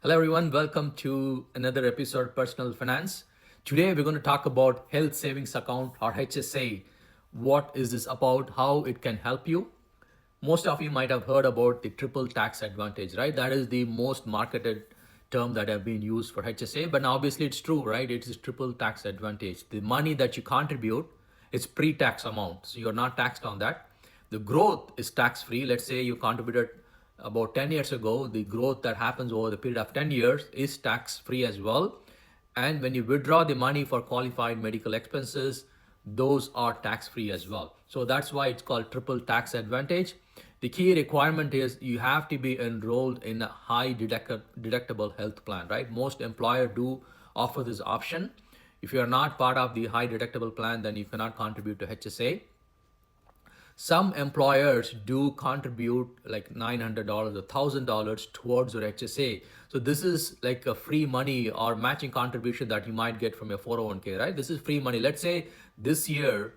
Hello, everyone. Welcome to another episode of Personal Finance. Today, we're going to talk about Health Savings Account or HSA. What is this about? How it can help you? Most of you might have heard about the triple tax advantage, right? That is the most marketed term that have been used for HSA. But obviously, it's true, right? It is triple tax advantage. The money that you contribute is pre-tax amount, so you're not taxed on that. The growth is tax-free. Let's say you contributed about 10 years ago, the growth that happens over the period of 10 years is tax-free as well. And when you withdraw the money for qualified medical expenses, those are tax-free as well. So that's why it's called triple tax advantage. The key requirement is you have to be enrolled in a high deductible health plan, right? Most employers do offer this option. If you're not part of the high deductible plan, then you cannot contribute to HSA. Some employers do contribute like $900 or $1,000 towards your HSA. So this is like a free money or matching contribution that you might get from your 401k, right? This is free money. Let's say this year,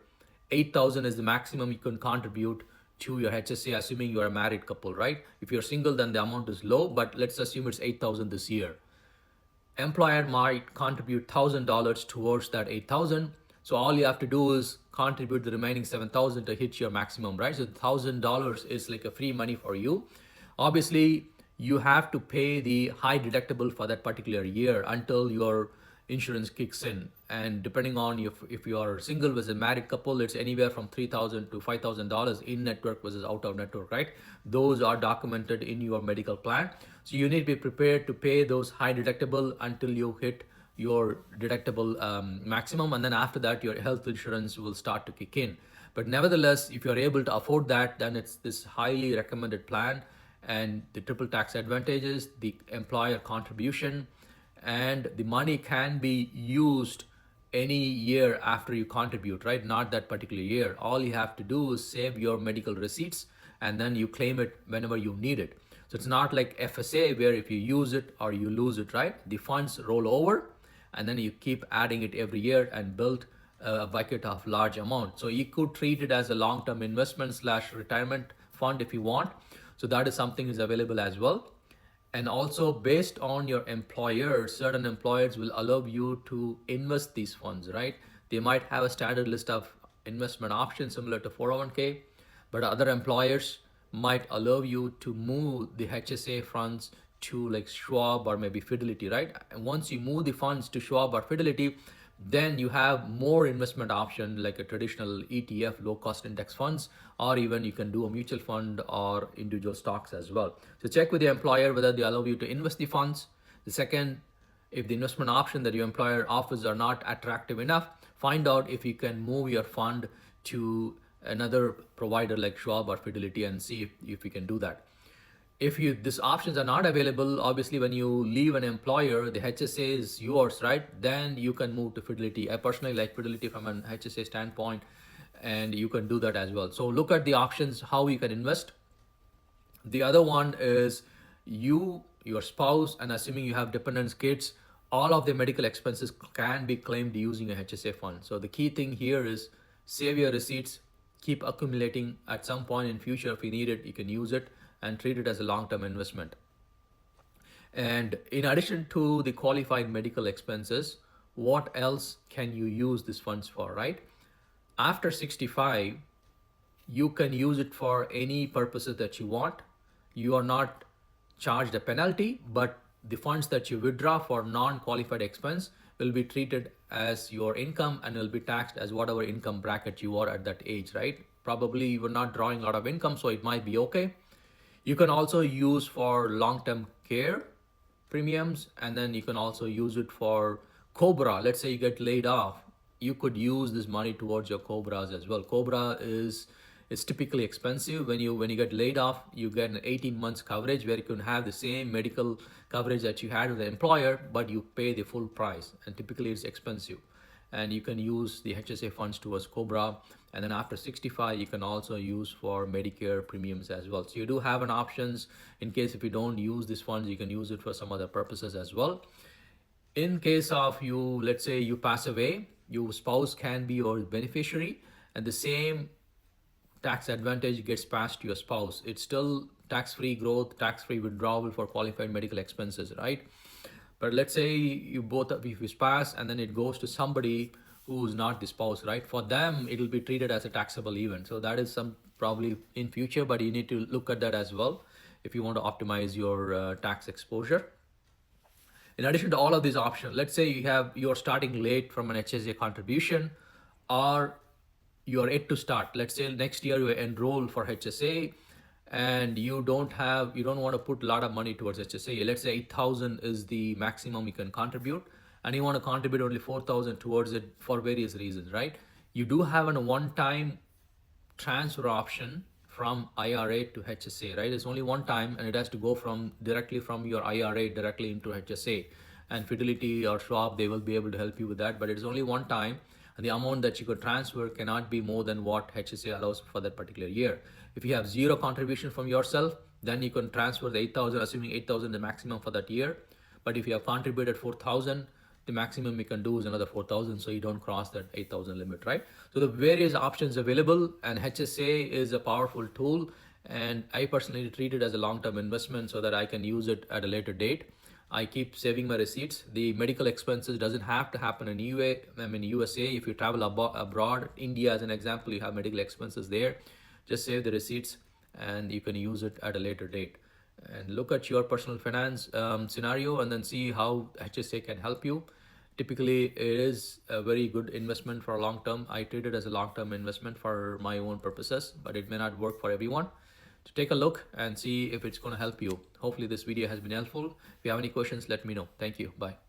8,000 is the maximum you can contribute to your HSA, assuming you're a married couple, right? If you're single, then the amount is low, but let's assume it's 8,000 this year. Employer might contribute $1,000 towards that 8,000. So all you have to do is contribute the remaining 7,000 to hit your maximum, right? So $1,000 is like a free money for you. Obviously, you have to pay the high deductible for that particular year until your insurance kicks in. And depending on if you are single versus a married couple, it's anywhere from $3,000 to $5,000 in network versus out of network, right? Those are documented in your medical plan. So you need to be prepared to pay those high deductible until you hit your deductible maximum, and then after that your health insurance will start to kick in. But nevertheless, if you're able to afford that, then it's this highly recommended plan. And the triple tax advantages, the employer contribution, and the money can be used any year after you contribute, right? Not that particular year. All you have to do is save your medical receipts and then you claim it whenever you need it. So it's not like FSA where if you use it or you lose it, right? The funds roll over and then you keep adding it every year and build a bucket of large amount. So you could treat it as a long-term investment / retirement fund if you want. So that is something is available as well. And also based on your employer, certain employers will allow you to invest these funds, right? They might have a standard list of investment options similar to 401k, but other employers might allow you to move the HSA funds to like Schwab or maybe Fidelity, right? And once you move the funds to Schwab or Fidelity, then you have more investment option like a traditional ETF, low cost index funds, or even you can do a mutual fund or individual stocks as well. So check with the employer whether they allow you to invest the funds. The second, if the investment option that your employer offers are not attractive enough, find out if you can move your fund to another provider like Schwab or Fidelity and see if you can do that. If these options are not available, obviously when you leave an employer, the HSA is yours, right? Then you can move to Fidelity. I personally like Fidelity from an HSA standpoint, and you can do that as well. So look at the options, how you can invest. The other one is your spouse, and assuming you have dependents, kids, all of the medical expenses can be claimed using a HSA fund. So the key thing here is save your receipts, keep accumulating. At some point in future, if you need it, you can use it and treat it as a long-term investment. And in addition to the qualified medical expenses, what else can you use these funds for, right? After 65, you can use it for any purposes that you want. You are not charged a penalty, but the funds that you withdraw for non-qualified expense will be treated as your income and will be taxed as whatever income bracket you are at that age, right? Probably you were not drawing a lot of income, so it might be okay. You can also use for long-term care premiums, and then you can also use it for COBRA. Let's say you get laid off, you could use this money towards your COBRAs as well. COBRA is typically expensive. When you get laid off, you get an 18 months coverage where you can have the same medical coverage that you had with the employer, but you pay the full price, and typically it's expensive. And you can use the HSA funds towards COBRA. And then after 65, you can also use for Medicare premiums as well. So you do have an options in case if you don't use these funds, you can use it for some other purposes as well. In case of you, let's say you pass away, your spouse can be your beneficiary, and the same tax advantage gets passed to your spouse. It's still tax-free growth, tax-free withdrawal for qualified medical expenses, right? But let's say you both, if you spouse and then it goes to somebody who's not the spouse, right? For them, it'll be treated as a taxable event. So that is some probably in future, but you need to look at that as well if you want to optimize your tax exposure. In addition to all of these options, let's say you're starting late from an HSA contribution, or you're yet to start. Let's say next year you enroll for HSA and you don't want to put a lot of money towards HSA. Let's say 8,000 is the maximum you can contribute, and you want to contribute only 4,000 towards it for various reasons, right? You do have a one-time transfer option from IRA to HSA, right? It's only one time, and it has to go directly from your IRA directly into HSA. And Fidelity or Schwab, they will be able to help you with that, but it's only one time, and the amount that you could transfer cannot be more than what HSA allows for that particular year. If you have zero contribution from yourself, then you can transfer the 8,000, assuming 8,000 the maximum for that year. But if you have contributed 4,000, the maximum you can do is another 4,000, so you don't cross that 8,000 limit, right? So the various options available, and HSA is a powerful tool, and I personally treat it as a long-term investment so that I can use it at a later date. I keep saving my receipts. The medical expenses doesn't have to happen in USA. If you travel abroad, India as an example, you have medical expenses there. Just save the receipts and you can use it at a later date. And look at your personal finance scenario and then see how HSA can help you. Typically, it is a very good investment for a long term. I treat it as a long term investment for my own purposes, but it may not work for everyone. So take a look and see if it's going to help you. Hopefully this video has been helpful. If you have any questions, let me know. Thank you. Bye.